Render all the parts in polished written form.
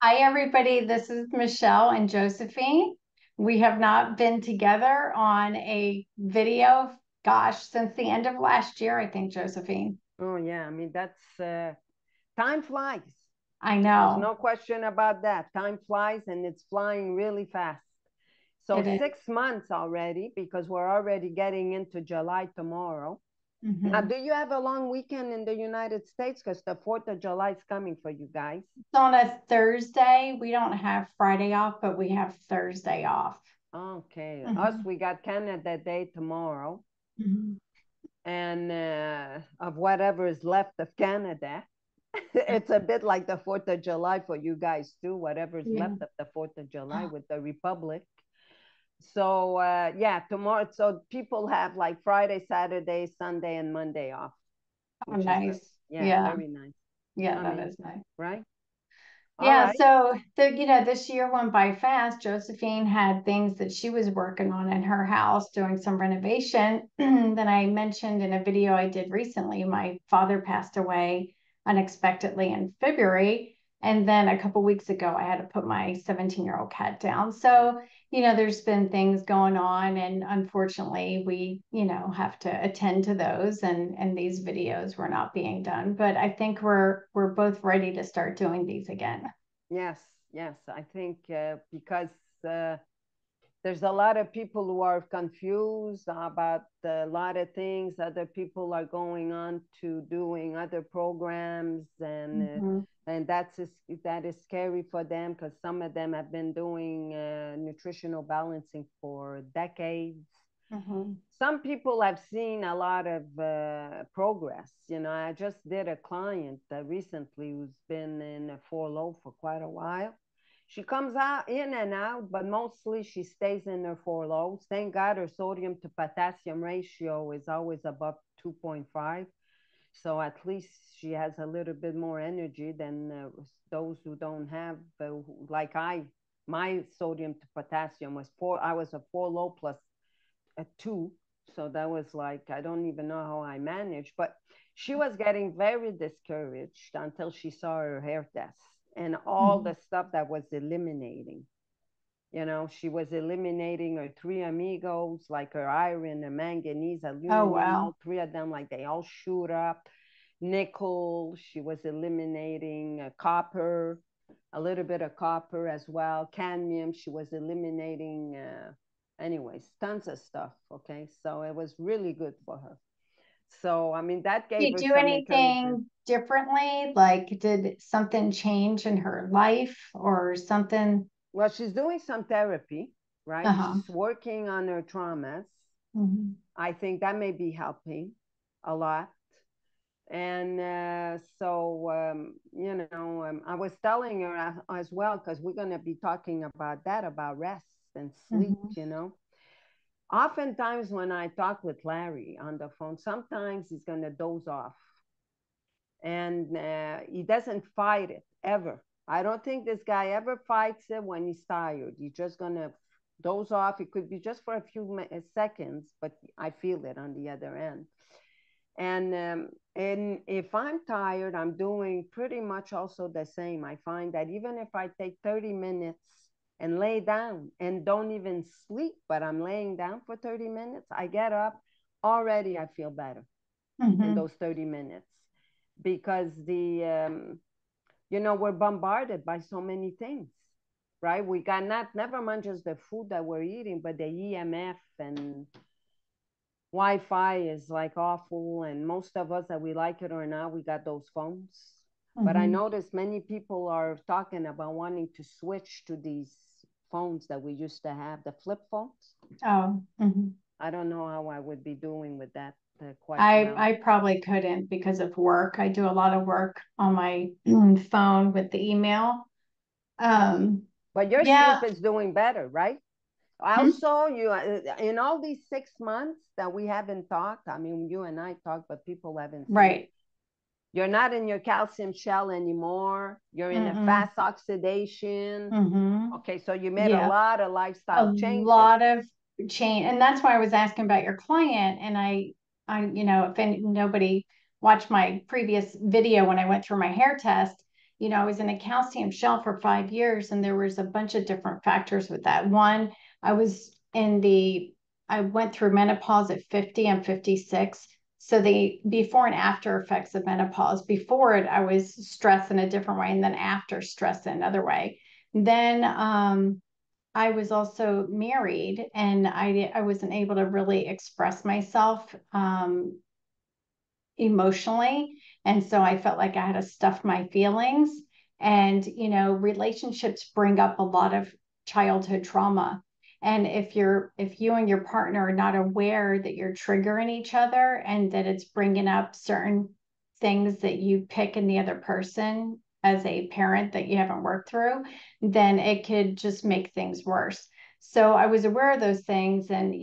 Hi, everybody. This is Michelle and Josephine. We have not been together on a video, gosh, since the end of last year, I think, Josephine. Oh yeah, I mean that's time flies. I There's know no question about that. Time flies and it's flying really fast. So it is. 6 months already because we're already getting into July tomorrow. Now, Mhm. do you have a long weekend in the United States? Because the 4th of July is coming for you guys. It's on a Thursday. We don't have Friday off, but we have Thursday off. Okay, us, Mhm. we got Canada Day tomorrow, Mhm. and of whatever is left of Canada. It's a bit like the 4th of July for you guys too, whatever is Yeah. left of the 4th of July with the Republic. So yeah, tomorrow. So people have like Friday, Saturday, Sunday, and Monday off, Oh, which is good. nice. Yeah, Yeah. very nice. Yeah, I that mean, is nice. right? All Yeah, right. so this year went by fast. Josephine had things that she was working on in her house, doing some renovation. Then I mentioned in a video I did recently, my father passed away unexpectedly in February. And then a couple weeks ago, I had to put my 17-year-old cat down. Yeah. So, there's been things going on, and unfortunately, we, have to attend to those, and these videos were not being done. But I think we're both ready to start doing these again. Yes, yes. I think because there's a lot of people who are confused about a lot of things. Other people are going on to doing other programs, Mhm. and that is scary for them because some of them have been doing nutritional balancing for decades. Mhm. Some people have seen a lot of progress. I just did a client recently who's been in a 4 low for quite a while. She comes out in and out, but mostly she stays in her 4 lows. Thank God her sodium to potassium ratio is always above 2.5. So at least she has a little bit more energy than those who don't have, like my sodium to potassium was 4. I was a 4 low plus a 2. So that was like, I don't even know how I managed, but she was getting very discouraged until she saw her hair test and all Mhm. the stuff that was eliminating. She was eliminating her three amigos, like her iron, her manganese, Oh, aluminum, wow. all three of them, like they all shoot up. Nickel, she was eliminating copper, a little bit of copper as well. Cadmium, she was eliminating, anyways, tons of stuff. Okay. So it was really good for her. So, I mean, that Did gave you her do some encouragement. anything differently? Like, did something change in her life or something? Well, she's doing some therapy, right? Uh-huh. She's working on her traumas. Mhm. I think that may be helping a lot. And I was telling her as well, because we're going to be talking about that, about rest and sleep. Mhm. Oftentimes when I talk with Larry on the phone, sometimes he's going to doze off, and he doesn't fight it ever. I don't think this guy ever fights it when he's tired. He's just going to doze off. It could be just for a few seconds, but I feel it on the other end. And if I'm tired, I'm doing pretty much also the same. I find that even if I take 30 minutes and lay down and don't even sleep, but I'm laying down for 30 minutes, I get up, already I feel better in Mhm. those 30 minutes because we're bombarded by so many things, right? We got not, never mind just the food that we're eating, but the EMF and Wi-Fi is like awful, and most of us, that we like it or not, we got those phones. But I Mhm. noticed many people are talking about wanting to switch to these phones that we used to have, the flip phones. Oh, mhm. I don't know how I would be doing with that quite I well. I probably couldn't because of work. I do a lot of work on my phone with the email. Um, But your yeah. sleep is doing better, right? Hmm? Also, you in all these 6 months that we haven't talked, I mean, you and I talked, but people haven't seen. Right. You're not in your calcium shell anymore. You're in a Mm-mm. fast oxidation. Mm-hmm. Okay, so you made a Yeah. lot of A lifestyle changes. lot of change, and that's why I was asking about your client. And if nobody watched my previous video when I went through my hair test, I was in a calcium shell for 5 years, and there was a bunch of different factors with that. One, I was I went through menopause at 50. I'm 56. So the before and after effects of menopause. Before it, I was stressed in a different way, and then after, stressed in another way. Then I was also married, and I wasn't able to really express myself emotionally. And so I felt like I had to stuff my feelings. And, relationships bring up a lot of childhood trauma. And if you and your partner are not aware that you're triggering each other and that it's bringing up certain things that you pick in the other person as a parent that you haven't worked through, then it could just make things worse. So I was aware of those things, and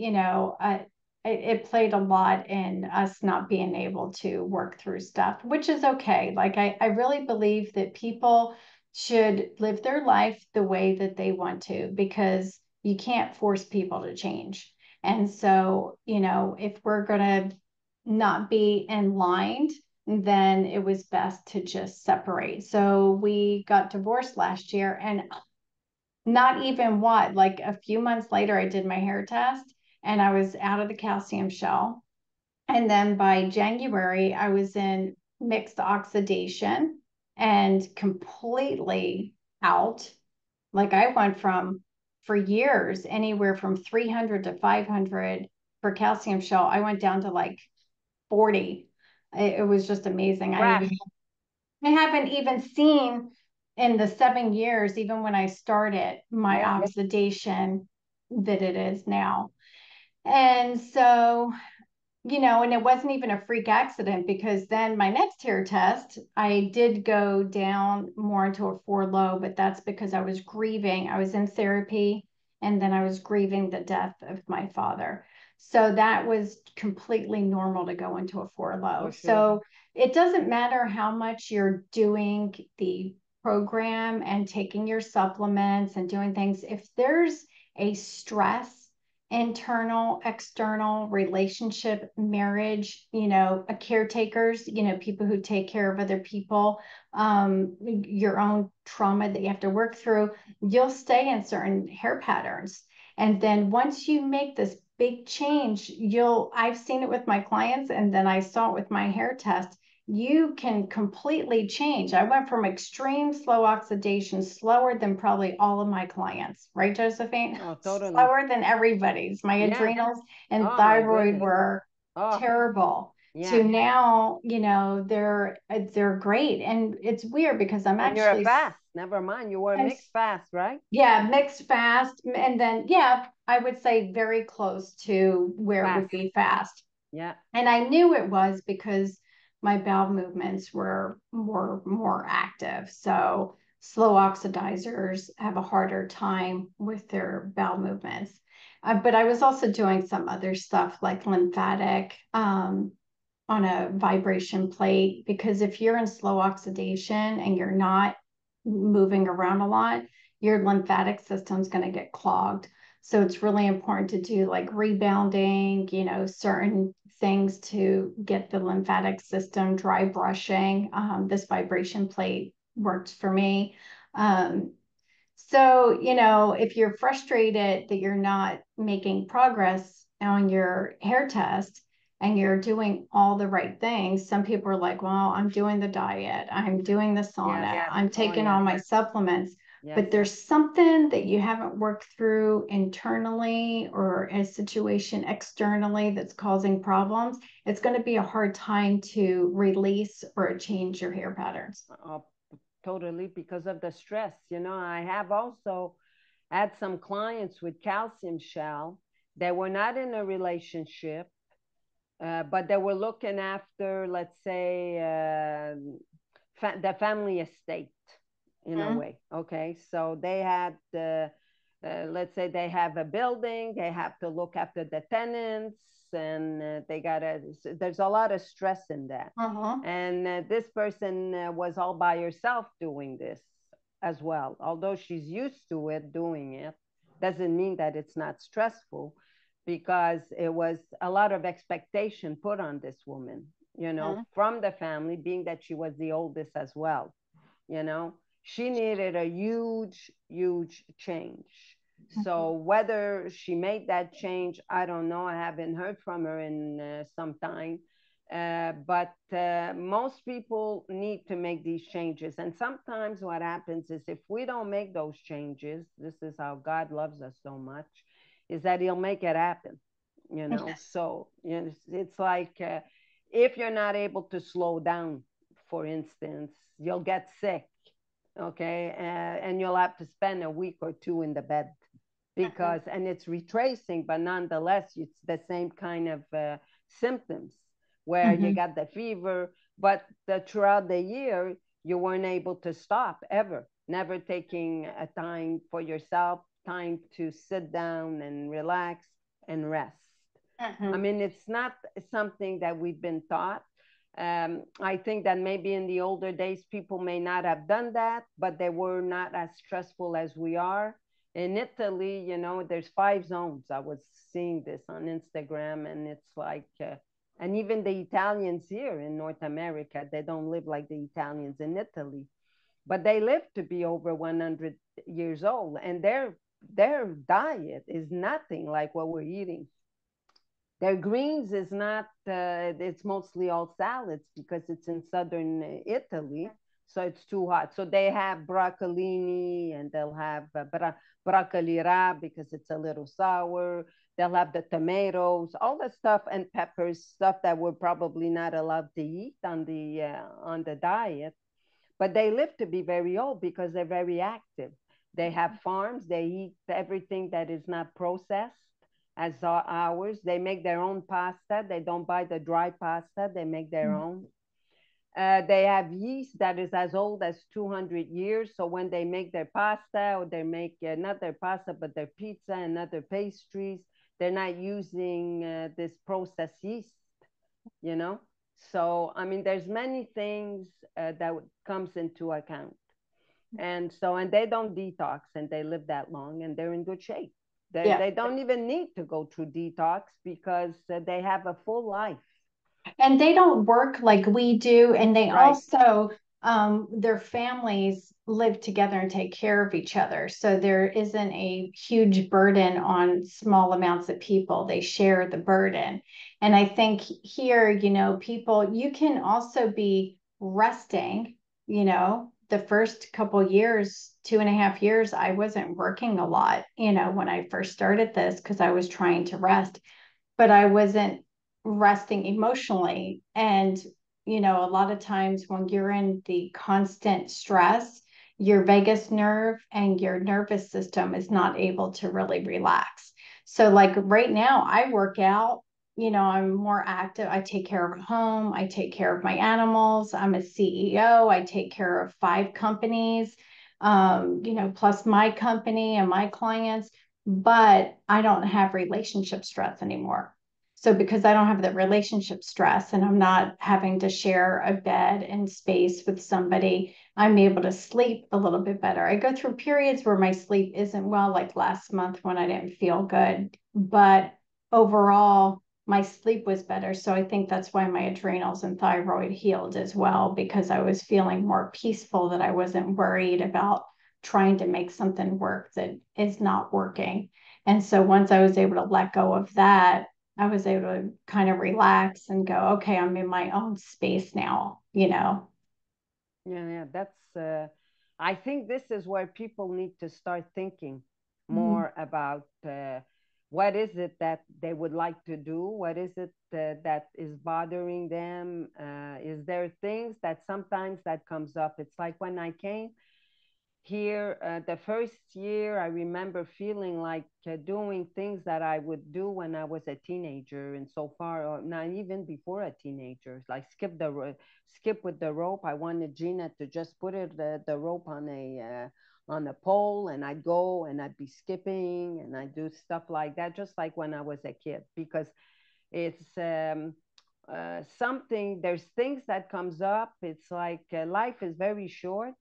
it played a lot in us not being able to work through stuff, which is okay. Like, I really believe that people should live their life the way that they want to, because you can't force people to change. And so, if we're going to not be in line, then it was best to just separate. So we got divorced last year, and not even like a few months later, I did my hair test and I was out of the calcium shell. And then by January, I was in mixed oxidation and completely out. Like, I went from, for years, anywhere from 300 to 500 for calcium shell. I went down to like 40. It was just amazing. Crash. I haven't even seen in the 7 years, even when I started, my Yeah. oxidation that it is now. And so, and it wasn't even a freak accident, because then my next hair test, I did go down more into a 4 low, but that's because I was grieving. I was in therapy, and then I was grieving the death of my father. So that was completely normal to go into a 4 low. For sure. So it doesn't matter how much you're doing the program and taking your supplements and doing things. If there's a stress, internal, external, relationship, marriage, a caretakers, people who take care of other people, your own trauma that you have to work through, you'll stay in certain hair patterns. And then once you make this big change, I've seen it with my clients, and then I saw it with my hair test. You can completely change. I went from extreme slow oxidation, slower than probably all of my clients, right, Josephine? Oh, totally. Slower than everybody's. My adrenals and thyroid were terrible. Yeah. To now, they're great. And it's weird because I'm and actually you're fast. Never mind, you were mixed fast, right? Yeah, mixed fast. And then, yeah, I would say very close to where it would be fast. Yeah. And I knew it was because my bowel movements were more active. So slow oxidizers have a harder time with their bowel movements. But I was also doing some other stuff like lymphatic on a vibration plate, because if you're in slow oxidation and you're not moving around a lot, your lymphatic system's going to get clogged. So it's really important to do like rebounding, certain things to get the lymphatic system, dry brushing. This vibration plate works for me. So, if you're frustrated that you're not making progress on your hair test and you're doing all the right things, some people are like, well, I'm doing the diet, I'm doing the sauna, I'm taking all my supplements. But there's something that you haven't worked through internally, or a situation externally that's causing problems. It's going to be a hard time to release or change your hair patterns. Totally, because of the stress. I have also had some clients with calcium shell that were not in a relationship, but they were looking after, let's say, the family estate in a way. Okay, so they had let's say they have a building, they have to look after the tenants, and there's a lot of stress in that. And this person was all by herself doing this as well. Although she's used to it, doing it doesn't mean that it's not stressful, because it was a lot of expectation put on this woman, from the family, being that she was the oldest as well. you know. She needed a huge, huge change. So whether she made that change, I don't know. I haven't heard from her in some time. But most people need to make these changes. And sometimes what happens is if we don't make those changes, this is how God loves us so much, is that He'll make it happen, you know. Yes. So you know, it's like if you're not able to slow down, for instance, you'll get sick, okay, and you'll have to spend a week or two in the bed because, and it's retracing, but nonetheless, it's the same kind of symptoms where you Mm-hmm. got the fever, but throughout the year, you weren't able to stop ever, never taking a time for yourself, time to sit down and relax and rest. I Mm-hmm. mean, it's not something that we've been taught. I think that maybe in the older days, people may not have done that, but they were not as stressful as we are. In Italy, you know, there's 5 zones. I was seeing this on Instagram, and it's like, and even the Italians here in North America, they don't live like the Italians in Italy, but they live to be over 100 years old, and their diet is nothing like what we're eating. Their greens is not, it's mostly all salads because it's in southern Italy. So it's too hot. So they have broccolini and they'll have broccoli rabe because it's a little sour. They'll have the tomatoes, all the stuff and peppers, stuff that we're probably not allowed to eat on the diet. But they live to be very old because they're very active. They have farms. They eat everything that is not processed as ours. They make their own pasta. They don't buy the dry pasta. They make their own. They have yeast that is as old as 200 years. So when they make their pasta or they make not their pasta, but their pizza and other pastries, they're not using this processed yeast, you know? So, I mean, there's many things that comes into account. And so, and they don't detox and they live that long and they're in good shape. Yeah. They don't even need to go through detox because they have a full life. And they don't work like we do. And they Right. also, their families live together and take care of each other. So there isn't a huge burden on small amounts of people. They share the burden. And I think here, people, you can also be resting, the first couple years, 2.5 years, I wasn't working a lot, when I first started this because I was trying to rest, but I wasn't resting emotionally. And, a lot of times when you're in the constant stress, your vagus nerve and your nervous system is not able to really relax. So, like right now, I work out, I'm more active. I take care of home, I take care of my animals. I'm a CEO, I take care of 5 companies, plus my company and my clients, but I don't have relationship stress anymore. So because I don't have the relationship stress and I'm not having to share a bed and space with somebody, I'm able to sleep a little bit better. I go through periods where my sleep isn't well, like last month when I didn't feel good, but overall, my sleep was better. So I think that's why my adrenals and thyroid healed as well, because I was feeling more peaceful, that I wasn't worried about trying to make something work that is not working. And so once I was able to let go of that, I was able to kind of relax and go, okay, I'm in my own space now. Yeah, yeah. I think this is where people need to start thinking Mm-hmm. more about what is it that they would like to do? What is it that is bothering them? Is there things that sometimes that comes up? It's like when I came here the first year, I remember feeling like doing things that I would do when I was a teenager, and so far or not even before a teenager, like skip with the rope. I wanted Gina to just put the rope on a pole, and I'd go and I'd be skipping and I'd do stuff like that, just like when I was a kid, because it's something, there's things that comes up. It's like life is very short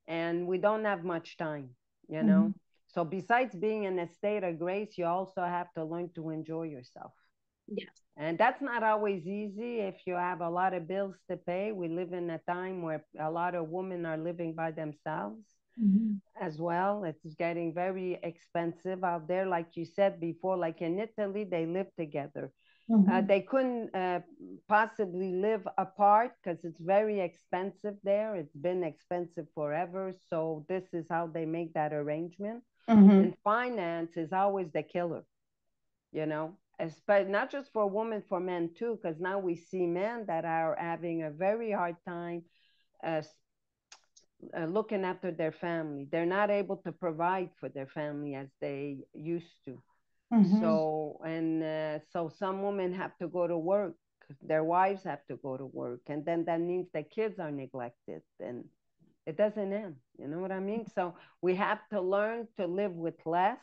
and we don't have much time, you know. Mm-hmm. So besides being in a state of grace, you also have to learn to enjoy yourself. Yes. And that's not always easy if you have a lot of bills to pay. We live in a time where a lot of women are living by themselves Mm-hmm. as well. It's getting very expensive out there. Like you said before, like in Italy, they live together. Mm-hmm. They couldn't possibly live apart because it's very expensive there. It's been expensive forever. So this is how they make that arrangement. Mm-hmm. And finance is always the killer, you know, especially not just for women, for men too, because now we see men that are having a very hard time uh, looking after their family. They're not able to provide for their family as they used to. Mm-hmm. So some women have to go to work. Their wives have to go to work, and then that means the kids are neglected, and it doesn't end. You know what I mean? So we have to learn to live with less.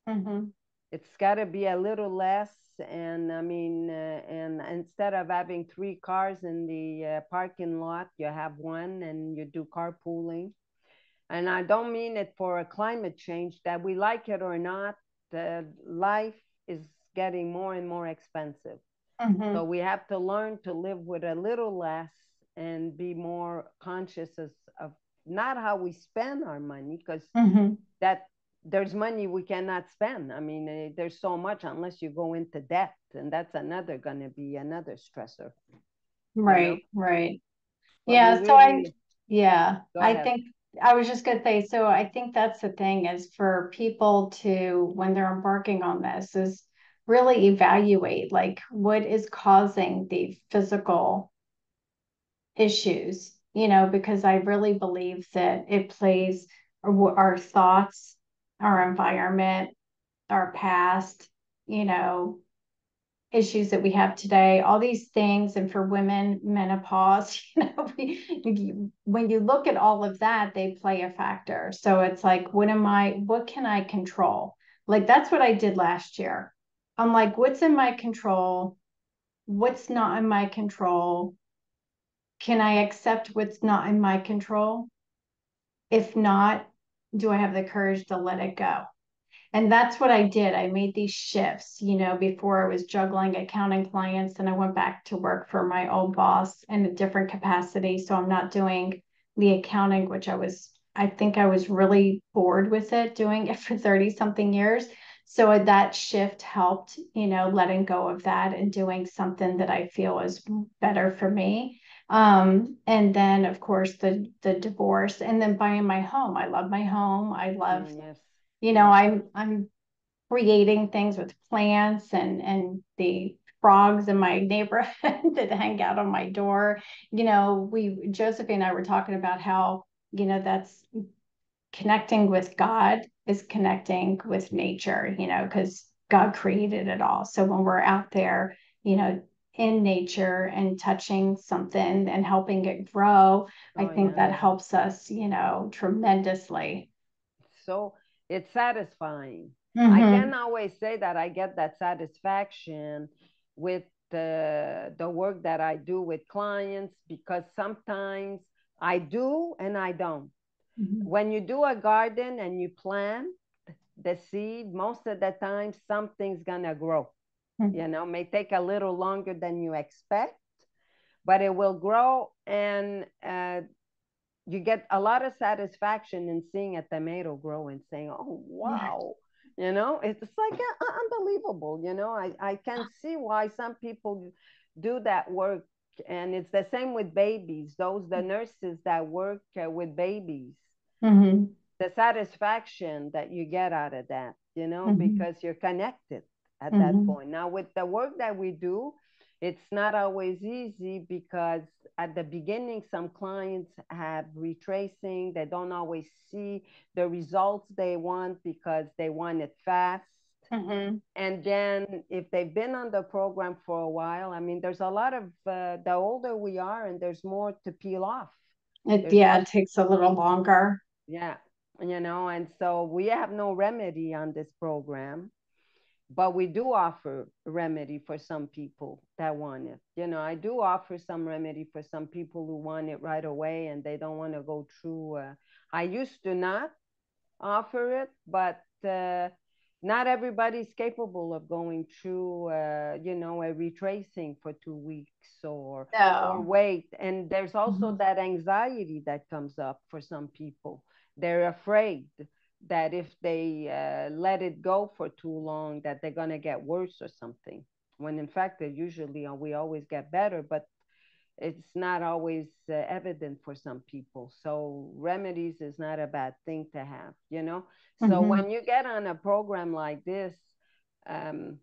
Mm-hmm. It's got to be a little less. And I mean, and instead of having three cars in the parking lot, you have one and you do carpooling. And I don't mean it for a climate change, that we like it or not, the life is getting more and more expensive. Mm-hmm. So we have to learn to live with a little less and be more conscious of not how we spend our money, because Mm-hmm. that there's money we cannot spend. I mean, there's so much unless you go into debt, and that's another going to be another stressor, you know. Right, right. But we Yeah, so really go I ahead. think I was just gonna say, so I think that's the thing is for people to, when they're embarking on this, is really evaluate like what is causing the physical issues, because I really believe that it plays our thoughts, our environment, our past, you know, issues that we have today, all these things. And for women, menopause, when you look at all of that, they play a factor. So it's like, what can I control? Like, that's what I did last year. I'm like, what's in my control? What's not in my control? Can I accept what's not in my control? If not, do I have the courage to let it go? And that's what I did. I made these shifts, before I was juggling accounting clients, and I went back to work for my old boss in a different capacity. So I'm not doing the accounting, which I think I was really bored with it, doing it for 30 something years. So that shift helped, letting go of that and doing something that I feel is better for me. And then of course the divorce, and then buying my home. I love my home. I love, Yes, yes. I'm creating things with plants and the frogs in my neighborhood that hang out on my door. Josephine and I were talking about how, that's connecting with God is connecting with nature, because God created it all. So when we're out there, in nature and touching something and helping it grow, I Oh think yeah. that helps us, tremendously. So it's satisfying. I Mm-hmm. can always say that I get that satisfaction with the work that I do with clients, because sometimes I do and I don't. Mm-hmm. When you do a garden and you plant the seed, most of the time something's gonna grow. You know, may take a little longer than you expect, but it will grow. And you get a lot of satisfaction in seeing a tomato grow and saying, oh, Yeah. wow. You know, it's like unbelievable. You know, I can see why some people do that work. And it's the same with babies, the nurses that work with babies, Mm-hmm. the satisfaction that you get out of that, Mm-hmm. because you're connected at that Mm-hmm. point. Now, with the work that we do, it's not always easy, because at the beginning, some clients have retracing. They don't always see the results they want because they want it fast. Mm-hmm. And then if they've been on the program for a while, I mean, there's a lot of, the older we are, and there's more to peel off. There's Yeah, more. it takes a little longer. Yeah, and so we have no remedy on this program, but we do offer remedy for some people that want it. I do offer some remedy for some people who want it right away and they don't want to go through. I used to not offer it, but not everybody's capable of going through, a retracing for 2 weeks or No. wait. And there's also Mhm. that anxiety that comes up for some people. They're afraid that if they let it go for too long, that they're going to get worse or something. When in fact, we always get better, but it's not always evident for some people. So remedies is not a bad thing to have. So Mhm. when you get on a program like this, um,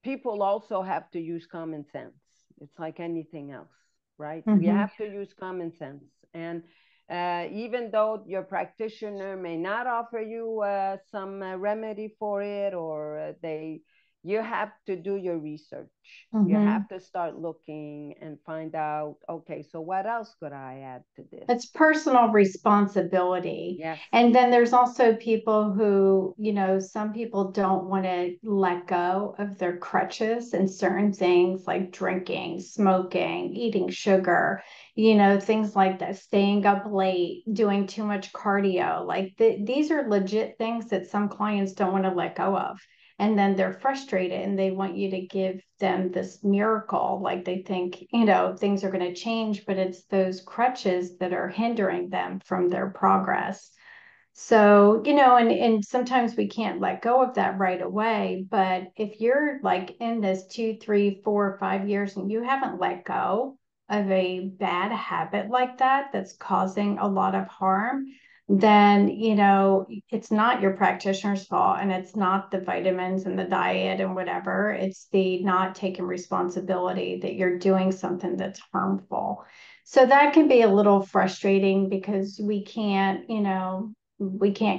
people also have to use common sense. It's like anything else, right? We Mhm. have to use common sense. And even though your practitioner may not offer you some remedy for it, or you have to do your research. You Mhm. have to start looking and find out, okay, so what else could I add to this? It's personal responsibility. Yes. And then there's also people who, some people don't want to let go of their crutches and certain things like drinking, smoking, eating sugar, things like that, staying up late, doing too much cardio. Like these are legit things that some clients don't want to let go of. And then they're frustrated and they want you to give them this miracle. Like they think, things are going to change, but it's those crutches that are hindering them from their progress. So, and sometimes we can't let go of that right away. But if you're like in this 2, 3, 4, 5 years and you haven't let go of a bad habit like that, that's causing a lot of harm, then, it's not your practitioner's fault and it's not the vitamins and the diet and whatever. It's the not taking responsibility that you're doing something that's harmful. So that can be a little frustrating because we can't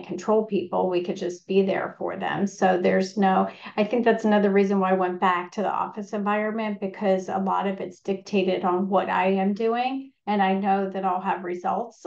control people. We could just be there for them. So I think that's another reason why I went back to the office environment, because a lot of it's dictated on what I am doing. And I know that I'll have results.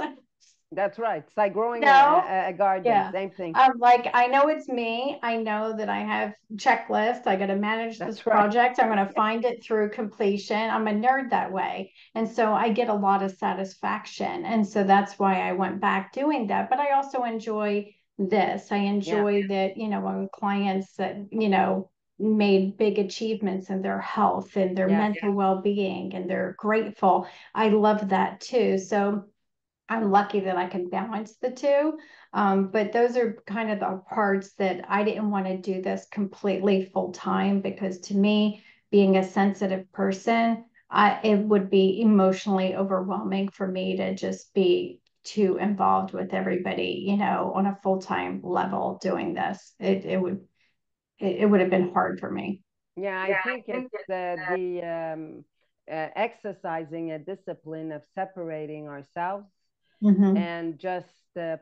That's right. It's like growing No, a garden. yeah. Same thing. I'm like, I know it's me. I know that I have checklist. I got to manage this That's right. project. I'm going to find it through completion. I'm a nerd that way. And so I get a lot of satisfaction. And so that's why I went back doing that. But I also enjoy this. I Yeah. enjoy that, when clients that, made big achievements in their health and their Yes. mental well-being and they're grateful. I love that too. So I'm lucky that I can balance the two. But those are kind of the parts that I didn't want to do this completely full time, because to me, being a sensitive person, it would be emotionally overwhelming for me to just be too involved with everybody, on a full time level doing this. It would have been hard for me. Yeah, I think it's the exercising a discipline of separating ourselves Mm-hmm. and just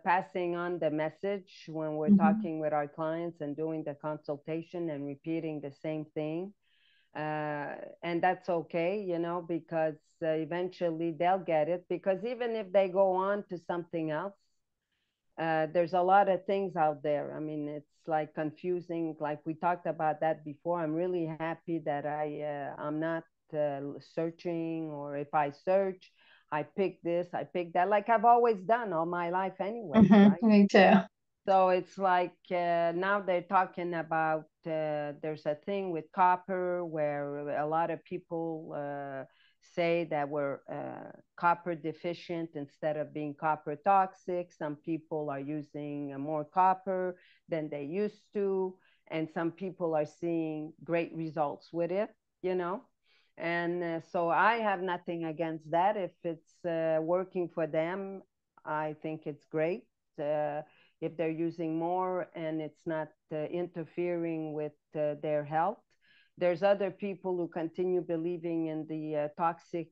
passing on the message when we're Mm-hmm. talking with our clients and doing the consultation and repeating the same thing. And that's okay, because eventually they'll get it. Because even if they go on to something else, there's a lot of things out there. I mean, it's like confusing. Like we talked about that before. I'm really happy that I'm not searching, or if I search, I pick this, I pick that, like I've always done all my life, anyways, right? Mm-hmm. Me too. So it's like now they're talking about there's a thing with copper where a lot of people say that we're copper deficient instead of being copper toxic. Some people are using more copper than they used to, and some people are seeing great results with it, you know. And so I have nothing against that. If it's working for them, I think it's great. If they're using more and it's not interfering with their health. There's other people who continue believing in the toxic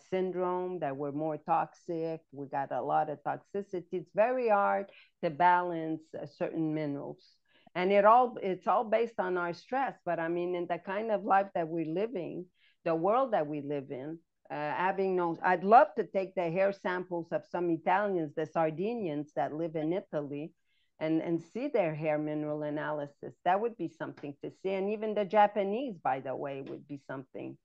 syndrome, that we're more toxic. We got a lot of toxicity. It's very hard to balance certain minerals. And it's all based on our stress. But I mean, in the kind of life that we're living, the world that we live in, having no, I'd love to take the hair samples of some Italians, the Sardinians that live in Italy, and see their hair mineral analysis. That would be something to see. And even the Japanese, by the way, would be something.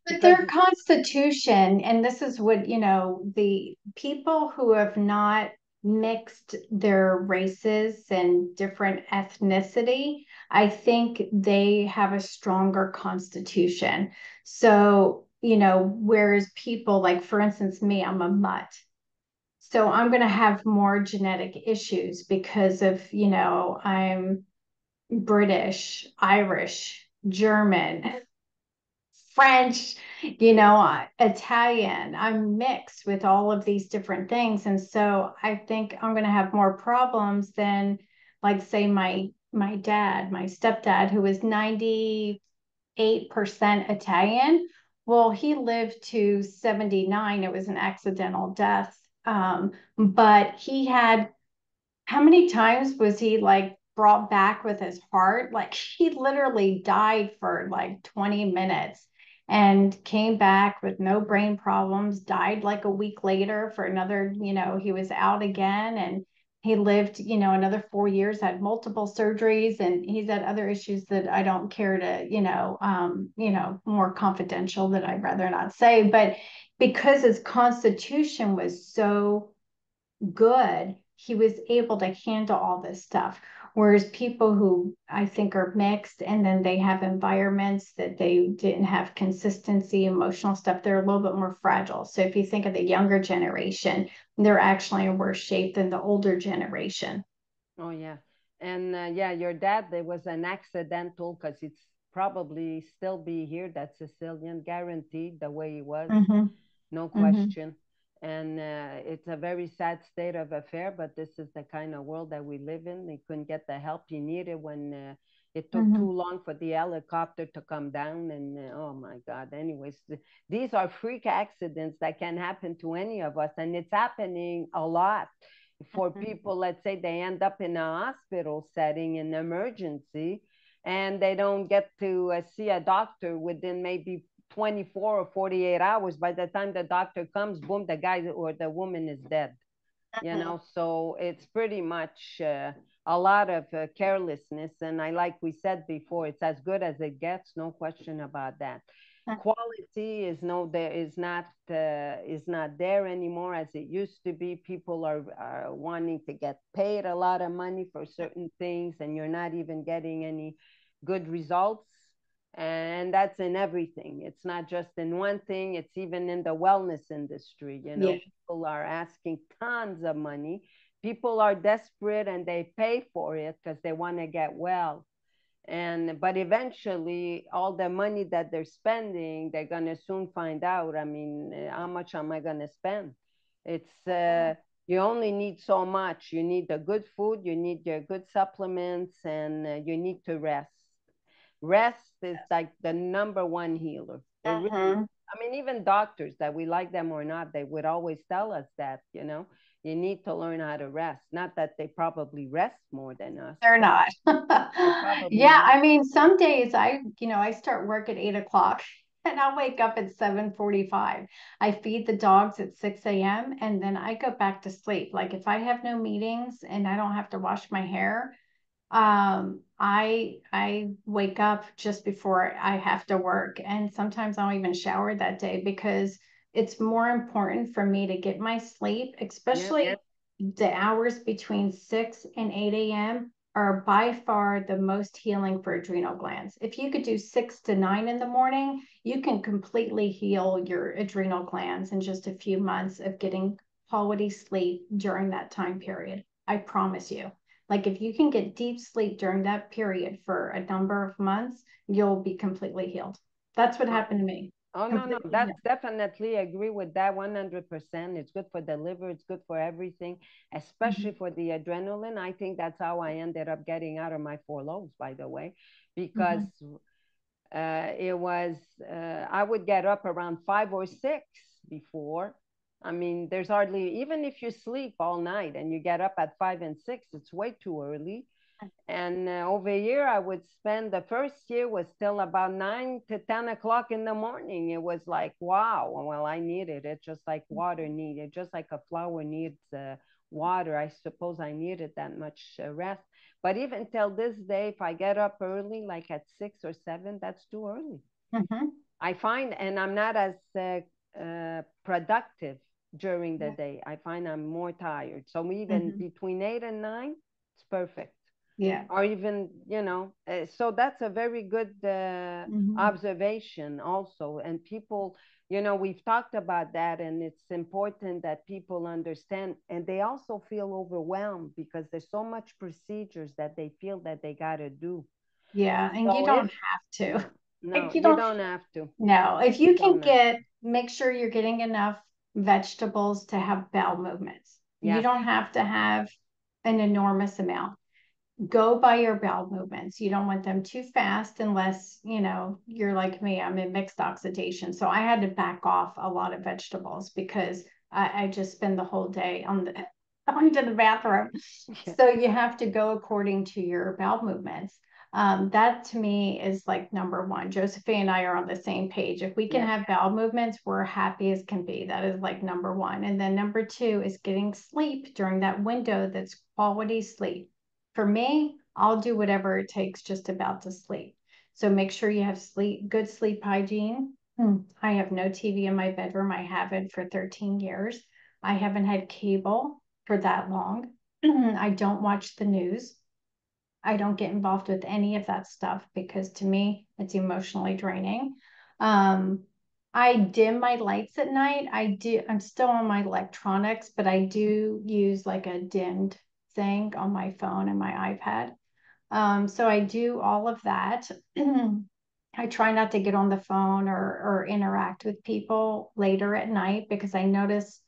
But Because, their constitution, and this is what, the people who have not mixed their races and different ethnicity, I think they have a stronger constitution. So, whereas people like, for instance, me, I'm a mutt. So I'm going to have more genetic issues because of, I'm British, Irish, German, French, Italian. I'm mixed with all of these different things. And so I think I'm going to have more problems than, like, say, my dad, my stepdad, who was 98% Italian. Well, he lived to 79. It was an accidental death. But he had, how many times was he like brought back with his heart? Like, he literally died for like 20 minutes and came back with no brain problems, died like a week later for another, he was out again, and he lived, another 4 years, had multiple surgeries, and he's had other issues that I don't care to, more confidential, that I'd rather not say. But because his constitution was so good, he was able to handle all this stuff. Whereas people who I think are mixed, and then they have environments that they didn't have consistency, emotional stuff, they're a little bit more fragile. So if you think of the younger generation, they're actually in worse shape than the older generation. Oh, yeah. And yeah, your dad, there was an accidental, because it's probably still be here, that Sicilian, guaranteed the way he was, Mm-hmm. no Mm-hmm. question. And it's a very sad state of affair, but this is the kind of world that we live in. He couldn't get the help he needed when it took Mm-hmm. too long for the helicopter to come down. And oh my God, anyways, these are freak accidents that can happen to any of us. And it's happening a lot for people. Let's say they end up in a hospital setting in emergency, and they don't get to see a doctor within maybe 24 or 48 hours. By the time the doctor comes, boom, the guy or the woman is dead. Mm-hmm. So it's pretty much a lot of carelessness. And like we said before, it's as good as it gets, no question about that. Quality is not there anymore as it used to be. People are wanting to get paid a lot of money for certain things, and you're not even getting any good results. And that's in everything. It's not just in one thing, it's even in the wellness industry. Yeah. People are asking tons of money. People are desperate and they pay for it because they want to get well. But eventually all the money that they're spending, they're going to soon find out, I mean, how much am I going to spend? It's you only need so much. You need the good food, you need your good supplements, and you need to rest. Rest is like the number one healer. It really, Mm-hmm. I mean, even doctors, that we like them or not, they would always tell us that, you need to learn how to rest. Not that they probably rest more than us, They're but not. they're probably Yeah, not. I mean, some days I start work at 8 o'clock and I'll wake up at 7:45. I feed the dogs at 6 a.m. and then I go back to sleep. Like, if I have no meetings and I don't have to wash my hair, I wake up just before I have to work. And sometimes I don't even shower that day because it's more important for me to get my sleep, Yep. especially the hours between 6 and 8 a.m. are by far the most healing for adrenal glands. If you could do 6 to 9 in the morning, you can completely heal your adrenal glands in just a few months of getting quality sleep during that time period. I promise you. Like, if you can get deep sleep during that period for a number of months, you'll be completely healed. That's what happened to me. Oh, no, no, Completely healed. that's definitely agree with that 100%. It's good for the liver, it's good for everything, especially Mhm. for the adrenaline. I think that's how I ended up getting out of my four lows, by the way, because Mhm. it was, I would get up around 5 or 6 before. I mean, there's hardly, even if you sleep all night and you get up at 5 and 6, it's way too early. And over here, I would spend, the first year was still about 9 to 10 o'clock in the morning. It was like, wow, well, I needed it just like water needed, just like a flower needs water. I suppose I needed that much rest. But even till this day, if I get up early, like at 6 or 7, that's too early. Mhm. I find, and I'm not as productive during the day. I find I'm more tired. So even between 8 and 9, it's perfect. Yeah. Or even, so that's a very good observation also. And people, we've talked about that, and it's important that people understand. And they also feel overwhelmed because there's so much procedures that they feel that they got to do. Yeah. And you So don't if, have to. no, no, Like you you don't, don't have to. no. If You you can don't have to. make sure you're getting enough vegetables to have bowel movements. You Yes. don't have to have an enormous amount. Go by your bowel movements. You don't want them too fast unless, you're like me, I'm in mixed oxidation. So I had to back off a lot of vegetables because I just spend the whole day on the going to the bathroom. Yeah. So you have to go according to your bowel movements. That to me is like number one. Josephine and I are on the same page. If we can Yes. have bowel movements, we're happy as can be. That is like number one. And then number two is getting sleep during that window that's quality sleep. For me, I'll do whatever it takes just about to sleep. So make sure you have good sleep hygiene. I have no TV in my bedroom. I haven't for 13 years. I haven't had cable for that long. I don't watch the news. I don't get involved with any of that stuff because to me, it's emotionally draining. Um, I dim my lights at night. I'm still on my electronics, but I do use like a dimmed thing on my phone and my iPad. So I do all of that. I try not to get on the phone or interact with people later at night because I notice,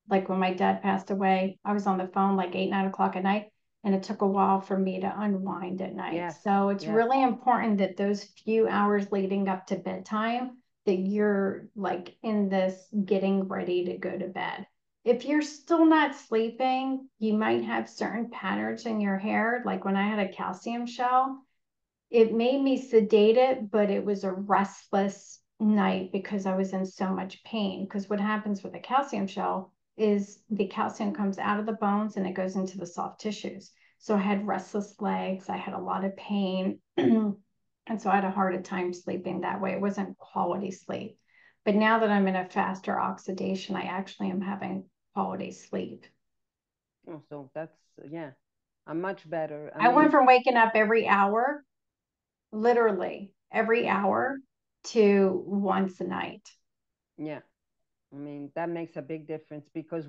like when my dad passed away, I was on the phone like 8, 9 o'clock at night, and it took a while for me to unwind at night. Yes. So it's Yes. really important that those few hours leading up to bedtime, that you're like in this getting ready to go to bed. If you're still not sleeping, you might have certain patterns in your hair. Like when I had a calcium shell, it made me sedated, but it was a restless night because I was in so much pain. Because what happens with a calcium shell is the calcium comes out of the bones and it goes into the soft tissues. So I had restless legs, I had a lot of pain. And so I had a harder time sleeping that way. It wasn't quality sleep. But now that I'm in a faster oxidation, I actually am having quality sleep. Oh, so that's, yeah, I'm much better. I I went mean, from waking up every hour, literally every hour, to once a night. yeah. I mean, that makes a big difference because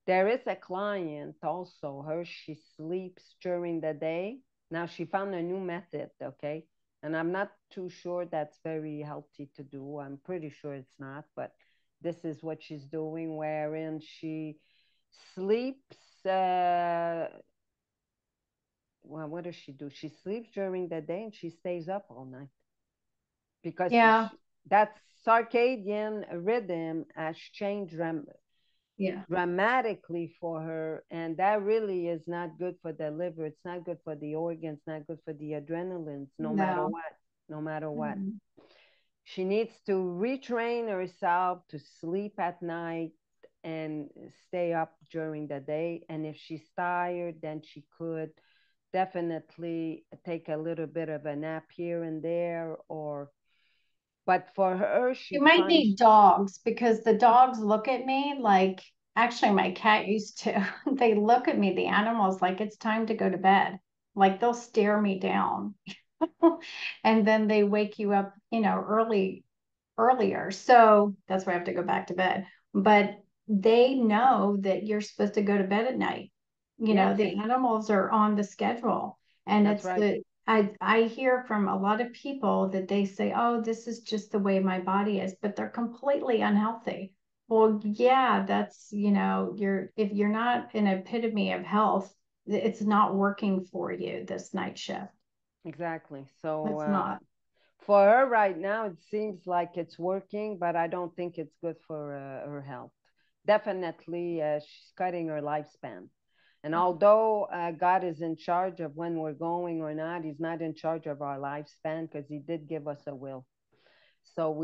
there is a client also, she sleeps during the day. Now she found a new method, okay? And I'm not too sure that's very healthy to do. I'm pretty sure it's not, but this is what she's doing, wherein she sleeps. Well, what does she do? She sleeps during the day and she stays up all night because Yeah. that circadian rhythm has changed Yeah. dramatically for her, and that really is not good for the liver. It's not good for the organs, not good for the adrenalines, no matter No. what. No matter what. Mhm. She needs to retrain herself to sleep at night and stay up during the day. And if she's tired, then she could definitely take a little bit of a nap here and there, or but for her, You she might finds. need dogs because the dogs look at me like, actually, my cat used to. They look at me, the animals, like it's time to go to bed. Like they'll stare me down. And then they wake you up, earlier. So that's why I have to go back to bed. But they know that you're supposed to go to bed at night. Yes, The animals are on the schedule. And that's it's right. I hear from a lot of people that they say, oh, this is just the way my body is, but they're completely unhealthy. Well, yeah, that's, if you're not an epitome of health, it's not working for you, this night shift. Exactly. So It's not. for her right now, it seems like it's working, but I don't think it's good for her health. Definitely, she's cutting her lifespan. And although God is in charge of when we're going or not, He's not in charge of our lifespan because He did give us a will. So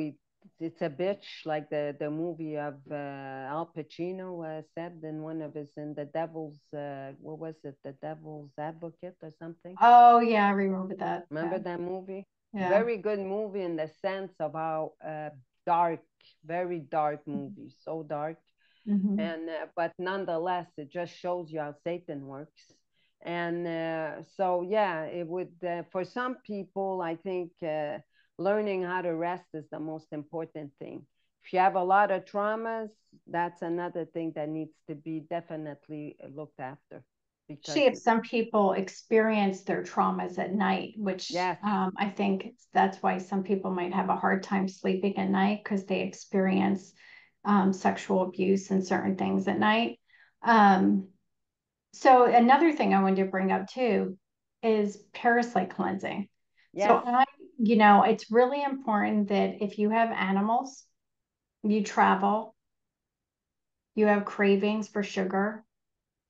it's a bitch, like the movie of Al Pacino said in one of his, in the Devil's, what was it, the Devil's Advocate or something. Oh, yeah, I remember that. Remember Yeah. that movie? Yeah. Very good movie in the sense of how dark, very dark movie, so dark. And but nonetheless, it just shows you how Satan works. And so, yeah, it would for some people, I think learning how to rest is the most important thing. If you have a lot of traumas, that's another thing that needs to be definitely looked after. Because If some people experience their traumas at night, which yes, I think that's why some people might have a hard time sleeping at night because they experience sexual abuse and certain things at night. Um, so another thing I wanted to bring up too is parasite cleansing. So yes, it's really important that if you have animals, you travel, you have cravings for sugar,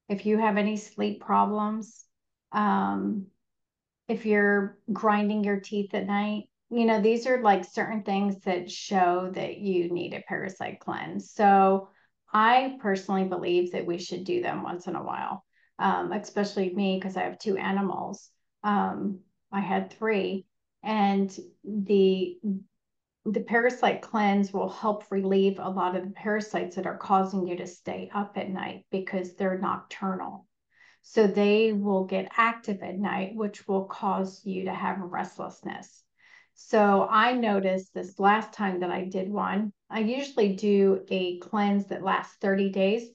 if you have any sleep problems, um, if you're grinding your teeth at night, these are like certain things that show that you need a parasite cleanse. So I personally believe that we should do them once in a while, especially me because I have two animals. I had three, and the parasite cleanse will help relieve a lot of the parasites that are causing you to stay up at night because they're nocturnal. So they will get active at night, which will cause you to have restlessness. So I noticed this last time that I did one. I usually do a cleanse that lasts 30 days,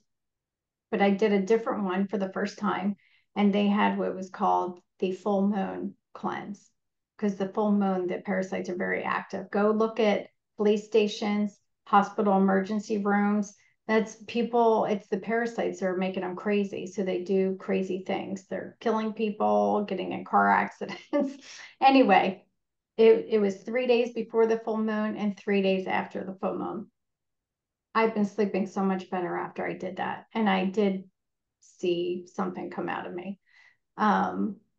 but I did a different one for the first time. And they had what was called the full moon cleanse because the full moon, the parasites are very active. Go look at police stations, hospital emergency rooms. That's people, it's the parasites that are making them crazy. So they do crazy things. They're killing people, getting in car accidents. Anyway, it was 3 days before the full moon and 3 days after the full moon. I've been sleeping so much better after I did that. And I did see something come out of me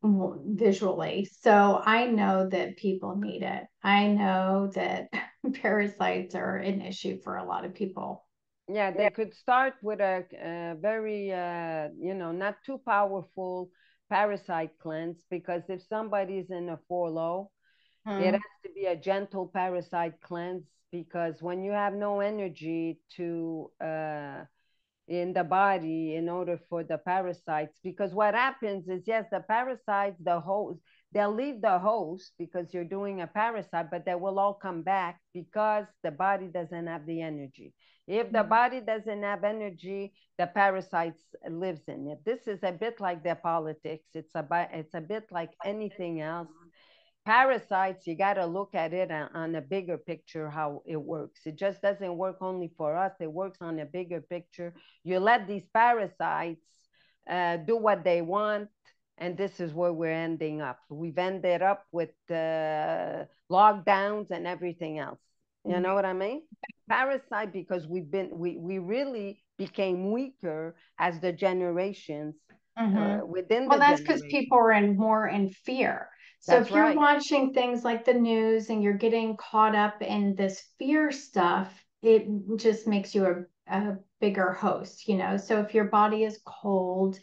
visually. So I know that people need it. I know that parasites are an issue for a lot of people. yeah, they could start with a very, not too powerful parasite cleanse, because if somebody's in a 4 low, it Mm-hmm. has to be a gentle parasite cleanse, because when you have no energy to in the body in order for the parasites, because what happens is, yes, the parasites, the host, they'll leave the host because you're doing a parasite, but they will all come back because the body doesn't have the energy. If the body doesn't have energy, the parasites lives in it. This is a bit like the politics. It's a bit like anything else. Parasites, you got to look at it on a bigger picture, how it works. It just doesn't work only for us, it works on a bigger picture. You let these parasites do what they want, and this is where we're ending up. We've ended up with lockdowns and everything else. You know what I mean? Parasite, because we really became weaker as the generations, within Well, the that's because people generation. are more in fear. So That's if you're right. watching things like the news and you're getting caught up in this fear stuff, it just makes you a bigger host. So if your body is cold,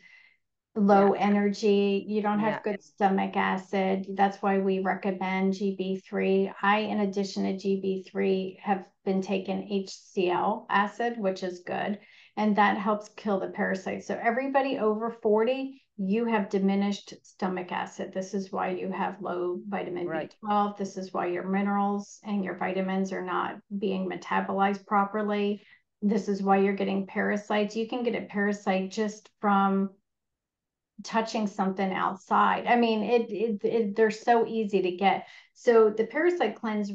Yeah, low energy, you don't yeah. have good stomach acid. That's why we recommend GB3. I, in addition to GB3, have been taking HCl acid, which is good, and that helps kill the parasites. So everybody over 40, you have diminished stomach acid. This is why you have low vitamin Right. B12. This is why your minerals and your vitamins are not being metabolized properly. This is why you're getting parasites. You can get a parasite just from touching something outside. I mean, they're so easy to get. So the parasite cleanse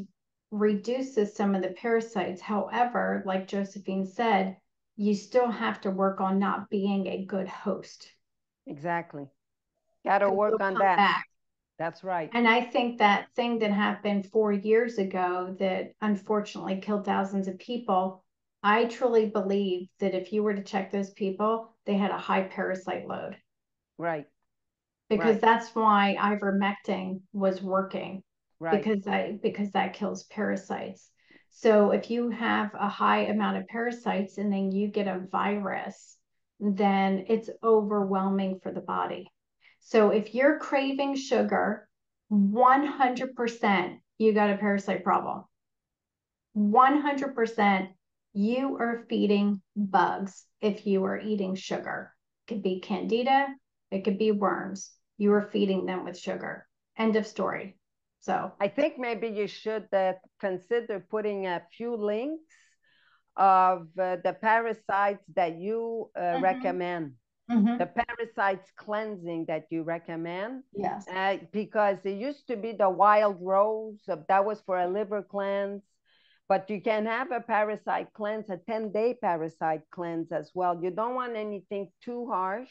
reduces some of the parasites. However, like Josephine said, you still have to work on not being a good host. Exactly. Got to They'll work on come that. back. That's right. And I think that thing that happened 4 years ago that unfortunately killed thousands of people, I truly believe that if you were to check those people, they had a high parasite load Right. because Right. that's why ivermectin was working Right. because that kills parasites. So if you have a high amount of parasites and then you get a virus, then it's overwhelming for the body. So if you're craving sugar, 100% you got a parasite problem. 100%. you are feeding bugs if you are eating sugar. It could be candida, it could be worms. You are feeding them with sugar. End of story. So I think maybe you should consider putting a few links of the parasites that you recommend, the parasites cleansing that you recommend. Yes. Because it used to be the wild rose, that was for a liver cleanse. But you can have a parasite cleanse, a 10-day parasite cleanse as well. You don't want anything too harsh,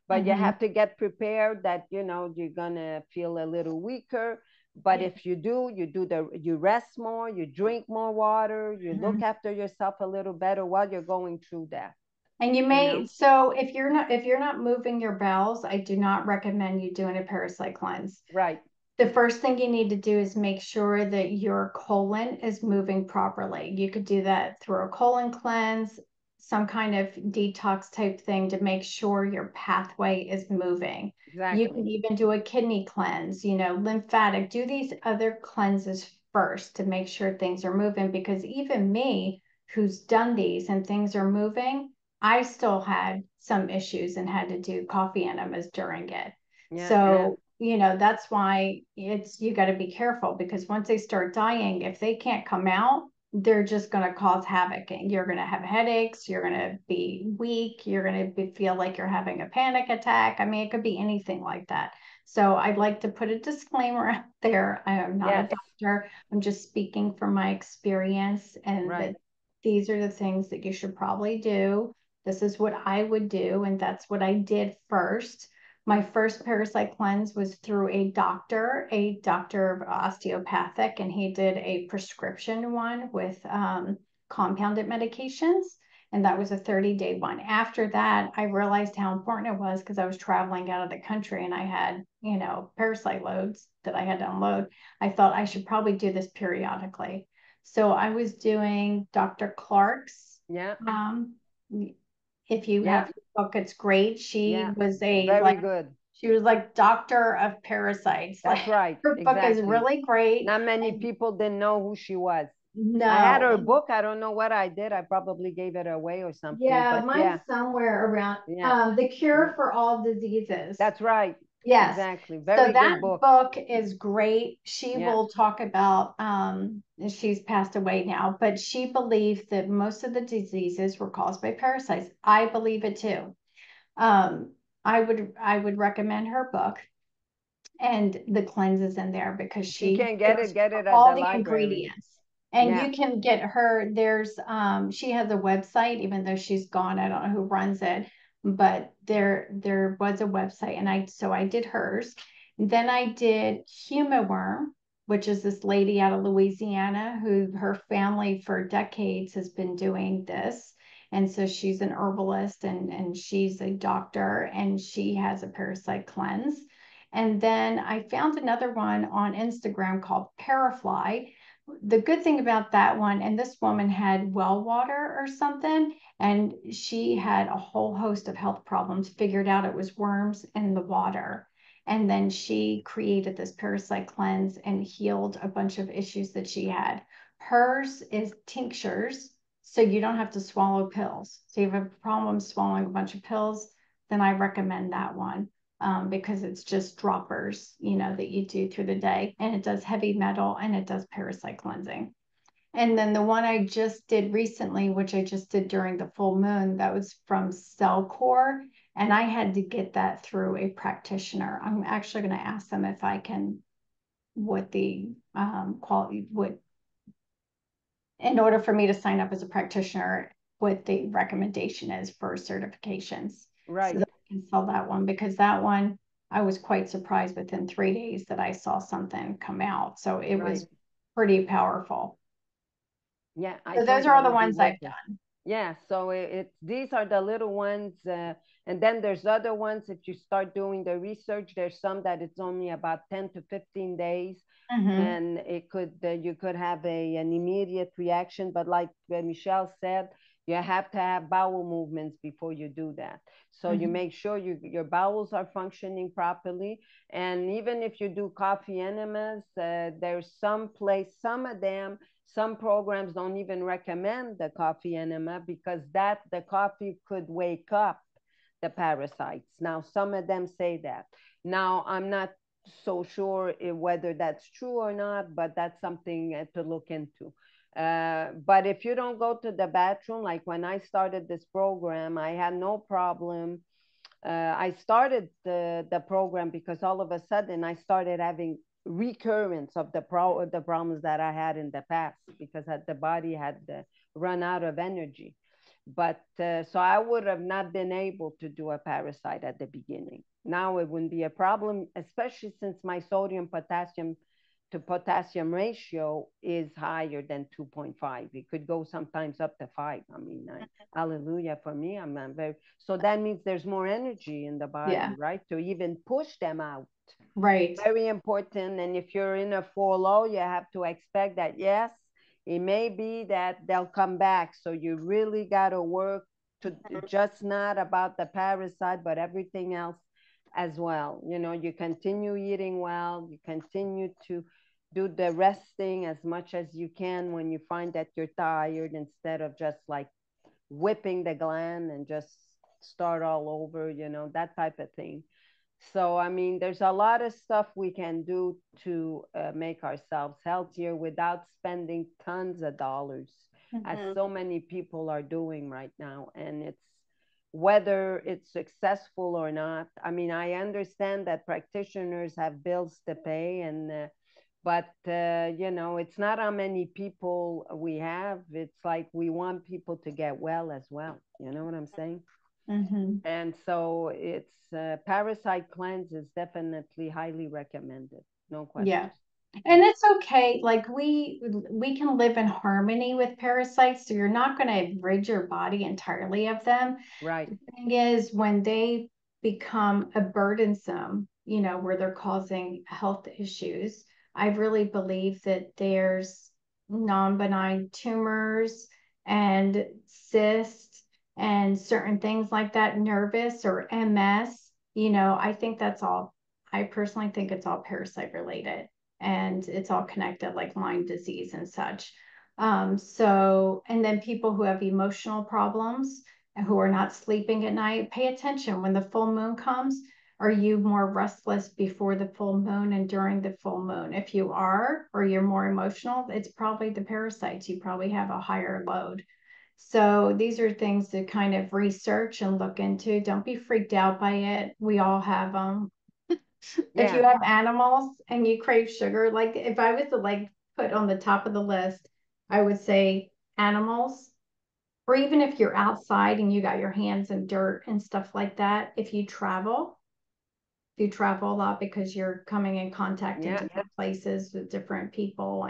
but you have to get prepared that, you know, you're going to feel a little weaker. But if you do, you rest more, you drink more water, you look after yourself a little better while you're going through that. And you may, so if you're not moving your bowels, I do not recommend you doing a parasite cleanse. Right. The first thing you need to do is make sure that your colon is moving properly. You could do that through a colon cleanse, some kind of detox type thing to make sure your pathway is moving. Exactly. You can even do a kidney cleanse, you know, lymphatic. Do these other cleanses first to make sure things are moving, because even me, who's done these and things are moving, I still had some issues and had to do coffee enemas during it. Yeah, so, you know, that's why you got to be careful, because once they start dying, if they can't come out, they're just going to cause havoc, and you're going to have headaches. You're going to be weak. You're going to feel like you're having a panic attack. I mean, it could be anything like that. So I'd like to put a disclaimer out there. I am not a doctor. I'm just speaking from my experience, and that these are the things that you should probably do. This is what I would do, and that's what I did first. My first parasite cleanse was through a doctor of osteopathic, and he did a prescription one with compounded medications. And that was a 30-day one. After that, I realized how important it was, because I was traveling out of the country and I had, you know, parasite loads that I had to unload. I thought I should probably do this periodically. So I was doing Dr. Clark's. If you have the book, it's great. She was very good. She was like doctor of parasites. That's right. Her book is really great. Not many people didn't know who she was. No. I had her book. I don't know what I did. I probably gave it away or something. Yeah, mine's somewhere around. The Cure for All Diseases. That's right. Yes. Exactly. Very good book. Book is great. She will talk about, she's passed away now, but she believed that most of the diseases were caused by parasites. I believe it too. I would recommend her book and the cleanses in there, because she can get it at all the library. Ingredients. And you can get her, there's she has a website, even though she's gone. I don't know who runs it, but there was a website, and I did hers. And then I did Humaworm, which is this lady out of Louisiana who her family for decades has been doing this. And so she's an herbalist, and she's a doctor, and she has a parasite cleanse. And then I found another one on Instagram called Parafly. The good thing about that one, and this woman had well water or something, and she had a whole host of health problems, figured out it was worms in the water. And then she created this parasite cleanse and healed a bunch of issues that she had. Hers is tinctures, so you don't have to swallow pills. So if you have a problem swallowing a bunch of pills, then I recommend that one. Because it's just droppers, you know, that you do through the day, and it does heavy metal and it does parasite cleansing. And then the one I just did recently, which I just did during the full moon, that was from Cellcore, and I had to get that through a practitioner. I'm actually going to ask them if I can, what the quality would, in order for me to sign up as a practitioner, what the recommendation is for certifications. Right. So that I can sell that one, because that one, I was quite surprised within 3 days that I saw something come out. So it was pretty powerful. Yeah. So those are all the ones I've done. Yeah. So these are the little ones. And then there's other ones. If you start doing the research, there's some that it's only about 10 to 15 days. And it could, you could have an immediate reaction. But like Michelle said, You have to have bowel movements before you do that. So you make sure your bowels are functioning properly. And even if you do coffee enemas, there's some of them, some programs don't even recommend the coffee enema because the coffee could wake up the parasites. Now, some of them say that. Now, I'm not so sure whether that's true or not, but that's something to look into. But if you don't go to the bathroom, like when I started this program, I had no problem. I started the program because all of a sudden I started having recurrence of the problems that I had in the past because the body had run out of energy. But so I would have not been able to do a parasite at the beginning. Now it wouldn't be a problem, especially since my sodium potassium to potassium ratio is higher than 2.5. It could go sometimes up to 5. I mean, hallelujah for me. I'm very, so that means there's more energy in the body, right? To even push them out. Right. Very important. And if you're in a 4 low, you have to expect that, yes, it may be that they'll come back. So you really got to work to just not about the parasite, but everything else as well. You know, you continue eating well, you continue to do the resting as much as you can when you find that you're tired instead of just like whipping the gland and just start all over, you know, that type of thing. So, I mean, there's a lot of stuff we can do to make ourselves healthier without spending tons of dollars, as so many people are doing right now. And it's whether it's successful or not. I mean, I understand that practitioners have bills to pay, and but you know, it's not how many people we have. It's like we want people to get well as well. You know what I'm saying? And so it's parasite cleanse is definitely highly recommended. No question. Yeah. And it's okay. Like we can live in harmony with parasites. So you're not going to rid your body entirely of them. Right. The thing is, when they become a burdensome, you know, where they're causing health issues, I really believe that there's non-benign tumors and cysts and certain things like that, nervous or MS, you know, I personally think it's all parasite related and it's all connected, like Lyme disease and such. So, and then people who have emotional problems and who are not sleeping at night, pay attention when the full moon comes. Are you more restless before the full moon and during the full moon? If you are, or you're more emotional, it's probably the parasites. You probably have a higher load. So these are things to kind of research and look into. Don't be freaked out by it. We all have them. If you have animals and you crave sugar, like if I was to like put on the top of the list, I would say animals, or even if you're outside and you got your hands in dirt and stuff like that, if you travel a lot because you're coming in contact in different places with different people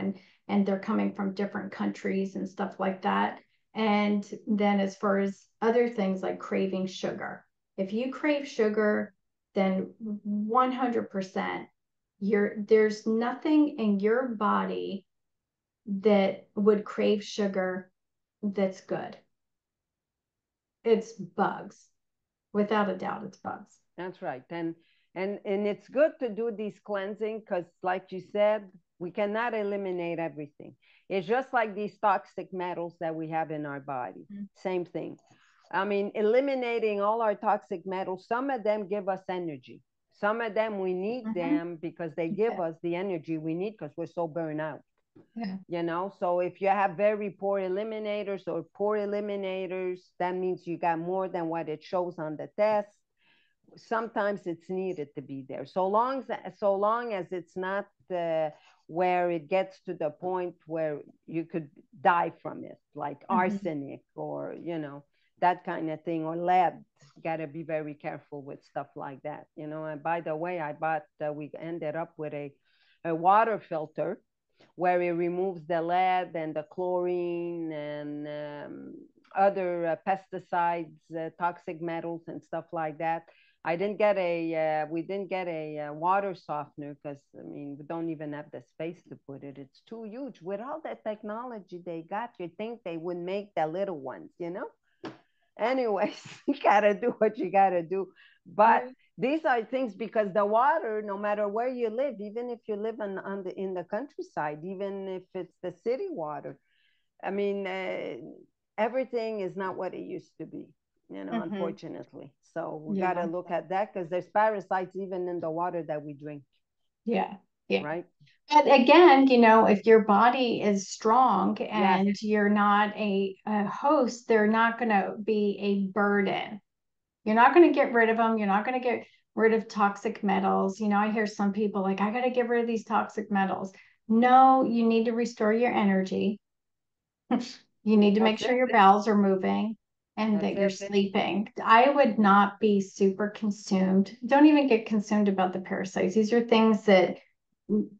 and they're coming from different countries and stuff like that. And then as far as other things like craving sugar, if you crave sugar, then 100% there's nothing in your body that would crave sugar that's good. It's bugs. Without a doubt, it's bugs. That's right. And it's good to do these cleansing because, like you said, we cannot eliminate everything. It's just like these toxic metals that we have in our body. Same thing. I mean, eliminating all our toxic metals, some of them give us energy. Some of them we need them because they give us the energy we need because we're so burned out. You know, so if you have very poor eliminators or poor eliminators, that means you got more than what it shows on the test. Sometimes it's needed to be there. So long as it's not where it gets to the point where you could die from it, like arsenic or, you know, that kind of thing, or lead. Got to be very careful with stuff like that, you know. And by the way, we ended up with a water filter where it removes the lead and the chlorine and other pesticides, toxic metals and stuff like that. we didn't get a water softener because, I mean, we don't even have the space to put it. It's too huge. With all the technology they got, you think they would make the little ones, you know? Anyways, you gotta do what you gotta do. But these are things because the water, no matter where you live, even if you live in the countryside, even if it's the city water, I mean, everything is not what it used to be, you know, unfortunately. So we got to look at that because there's parasites even in the water that we drink. Yeah. Yeah. Right. But again, you know, if your body is strong and you're not a host, they're not going to be a burden. You're not going to get rid of them. You're not going to get rid of toxic metals. You know, I hear some people like, I got to get rid of these toxic metals. No, you need to restore your energy. You need to make sure your bowels are moving and that you're sleeping. I would not be super consumed. Don't even get consumed about the parasites. These are things that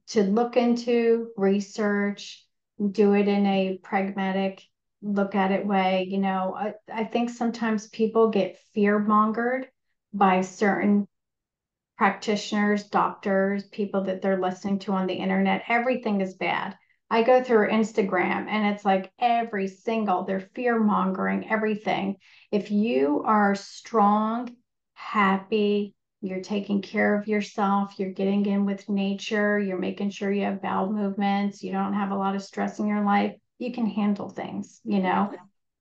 to look into, research, do it in a pragmatic, look at it way. You know, I think sometimes people get fear mongered by certain practitioners, doctors, people that they're listening to on the internet. Everything is bad. I go through Instagram and it's like every single, they're fear mongering everything. If you are strong, happy, you're taking care of yourself, you're getting in with nature, you're making sure you have bowel movements, you don't have a lot of stress in your life, you can handle things, you know.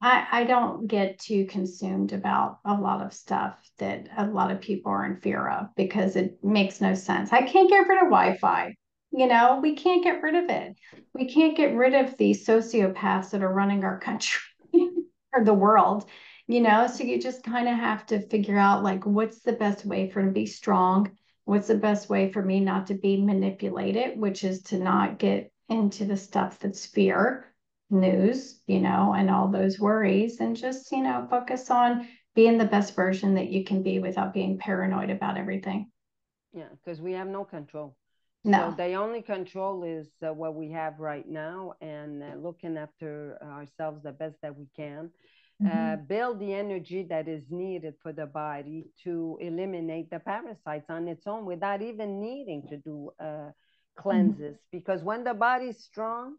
I don't get too consumed about a lot of stuff that a lot of people are in fear of because it makes no sense. I can't get rid of Wi-Fi. You know, we can't get rid of it. We can't get rid of the sociopaths that are running our country or the world, you know. So you just kind of have to figure out like what's the best way for me to be strong? What's the best way for me not to be manipulated, which is to not get into the stuff that's fear news, you know, and all those worries, and just, you know, focus on being the best version that you can be without being paranoid about everything. Yeah, because we have no control. So No. the only control is what we have right now and looking after ourselves the best that we can. Build the energy that is needed for the body to eliminate the parasites on its own without even needing to do cleanses. Because when the body's strong,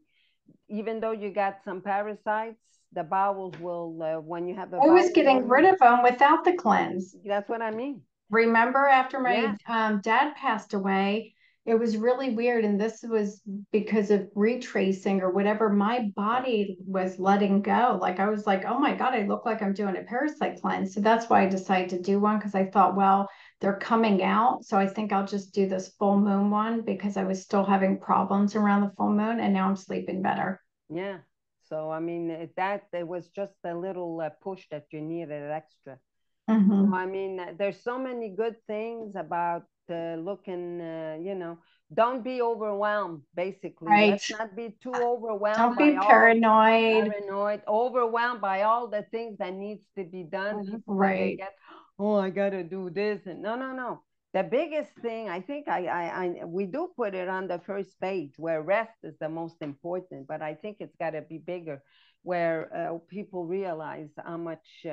even though you got some parasites, the bowels will, when you have a I was bowel getting rid movement, of them without the cleanse. that's what I mean. Remember after my Yeah. dad passed away, it was really weird. And this was because of retracing or whatever. My body was letting go. Like I was like, oh my God, I look like I'm doing a parasite cleanse. So that's why I decided to do one because I thought, well, they're coming out. So I think I'll just do this full moon one because I was still having problems around the full moon and now I'm sleeping better. Yeah. So, I mean, it was just a little push that you needed extra. So, I mean, there's so many good things about looking, you know, don't be overwhelmed, basically. Right. Let's not be too overwhelmed Don't by be all paranoid. paranoid, overwhelmed by all the things that needs to be done before they Right. get, oh, I got to do this. And no, no, no. The biggest thing, I think we do put it on the first page where rest is the most important, but I think it's got to be bigger where people realize how much,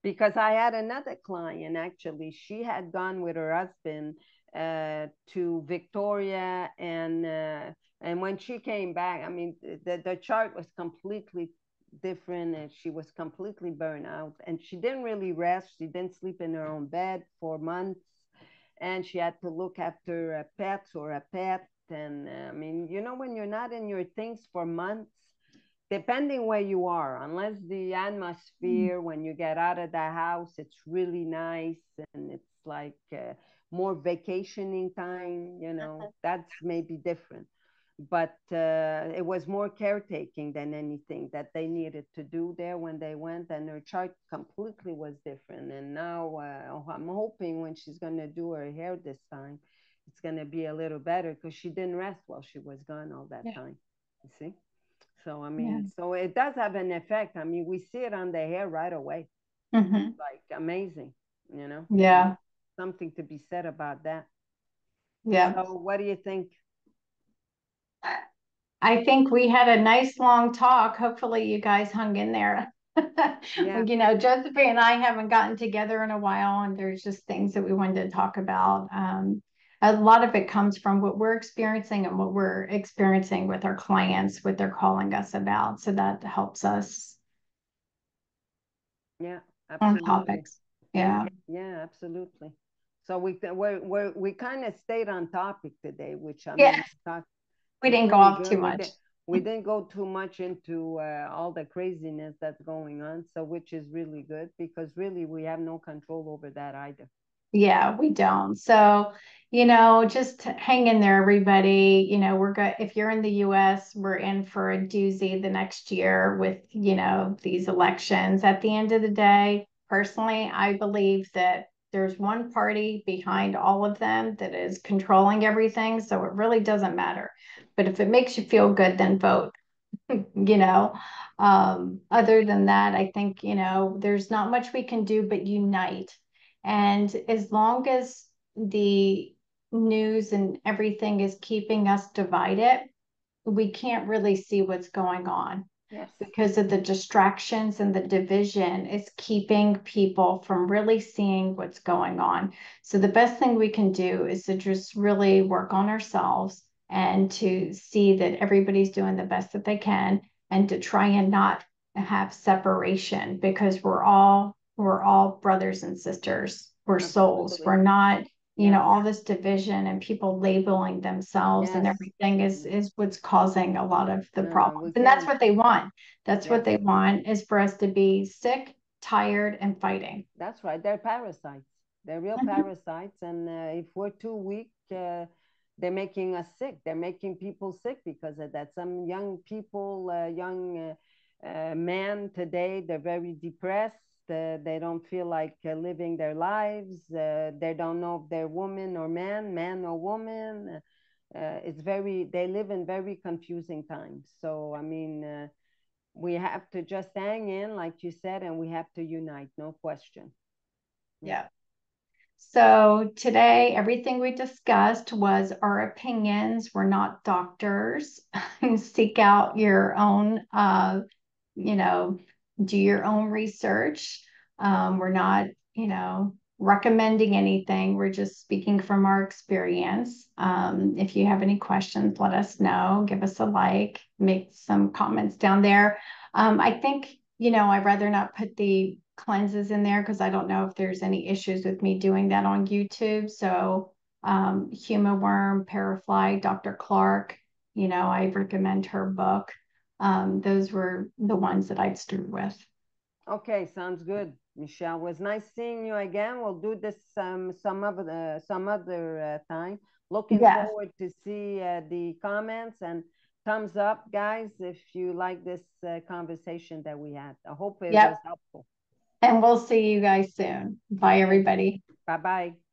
because I had another client actually, she had gone with her husband to Victoria and when she came back, I mean, the chart was completely different and she was completely burned out and she didn't really rest. She didn't sleep in her own bed for months and she had to look after a pet or a pet. And I mean, you know, when you're not in your things for months, depending where you are, unless the atmosphere when you get out of the house, it's really nice and it's like more vacationing time, you know, that's maybe different. But it was more caretaking than anything that they needed to do there when they went, and her chart completely was different. And now I'm hoping when she's going to do her hair this time, it's going to be a little better because she didn't rest while she was gone all that time. You see? So, I mean, so it does have an effect. I mean, we see it on the hair right away. Like amazing, you know? Yeah. Something to be said about that. Yeah. So, what do you think? I think we had a nice long talk. Hopefully, you guys hung in there. Yeah. You know, Josephine and I haven't gotten together in a while, and there's just things that we wanted to talk about. A lot of it comes from what we're experiencing and what we're experiencing with our clients, what they're calling us about. So that helps us Yeah, on absolutely. topics. Yeah. Yeah, absolutely. So we kind of stayed on topic today, which I Yeah. mean, thought We was didn't go really off too good. much. We didn't go too much into all the craziness that's going on, so which is really good because really we have no control over that either. Yeah, we don't. So, you know, just hang in there, everybody. You know, we're good. If you're in the US, we're in for a doozy the next year with, you know, these elections. At the end of the day, personally, I believe that there's one party behind all of them that is controlling everything. So it really doesn't matter. But if it makes you feel good, then vote. You know, other than that, I think, you know, there's not much we can do but unite. And as long as the news and everything is keeping us divided, we can't really see what's going on Yes. because of the distractions, and the division is keeping people from really seeing what's going on. So the best thing we can do is to just really work on ourselves and to see that everybody's doing the best that they can, and to try and not have separation, because we're all brothers and sisters. We're souls. Absolutely. We're not, you know, Yes. all this division and people labeling themselves and Yes. everything is what's causing a lot of the No, problems. we And that's can't. what they want. That's what Yes. they want, is for us to be sick, tired, and fighting. That's right. They're parasites. They're real Mhm. parasites. And if we're too weak, they're making us sick. They're making people sick because of that. Some young people, young men today, they're very depressed. They don't feel like living their lives. They don't know if they're woman or man or woman. They live in very confusing times. So, I mean, we have to just hang in, like you said, and we have to unite, no question. Yeah. Yeah. So today, everything we discussed was our opinions. We're not doctors. Seek out your own, you know, do your own research. We're not, you know, recommending anything. We're just speaking from our experience. If you have any questions, let us know. Give us a like, make some comments down there. I think, you know, I'd rather not put the cleanses in there because I don't know if there's any issues with me doing that on YouTube. So, Huma Worm, Parafly, Dr. Clark, you know, I recommend her book. Those were the ones that I'd start with. Okay, sounds good, Michelle. It was nice seeing you again. We'll do this some other time. Looking Yes, forward to see the comments and thumbs up, guys, if you like this conversation that we had. I hope it was yep. helpful. And we'll see you guys soon. Bye, Okay, everybody. bye bye.